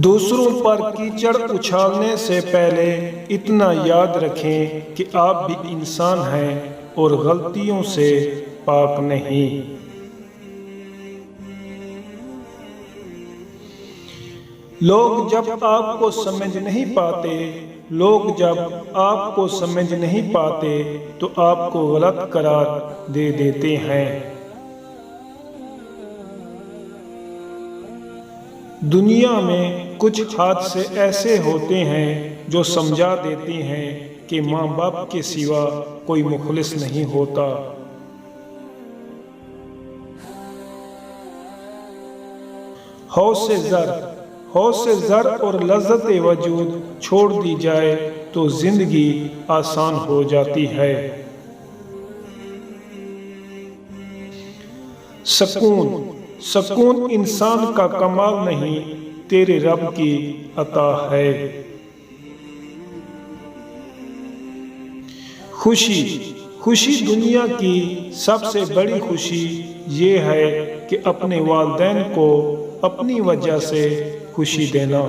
دوسروں پر کیچڑ اچھالنے سے پہلے اتنا یاد رکھیں کہ آپ بھی انسان ہیں اور غلطیوں سے پاک نہیں۔ لوگ جب آپ کو سمجھ نہیں پاتے تو آپ کو غلط قرار دے دیتے ہیں۔ دنیا میں کچھ حادثے ایسے ہوتے ہیں جو سمجھا دیتے ہیں کہ ماں باپ کے سوا کوئی مخلص نہیں ہوتا۔ حوص زر اور لذت وجود چھوڑ دی جائے تو زندگی آسان ہو جاتی ہے۔ سکون انسان کا کمال نہیں، تیرے رب کی عطا ہے۔ خوشی دنیا کی سب سے بڑی خوشی یہ ہے کہ اپنے والدین کو اپنی وجہ سے خوشی دینا۔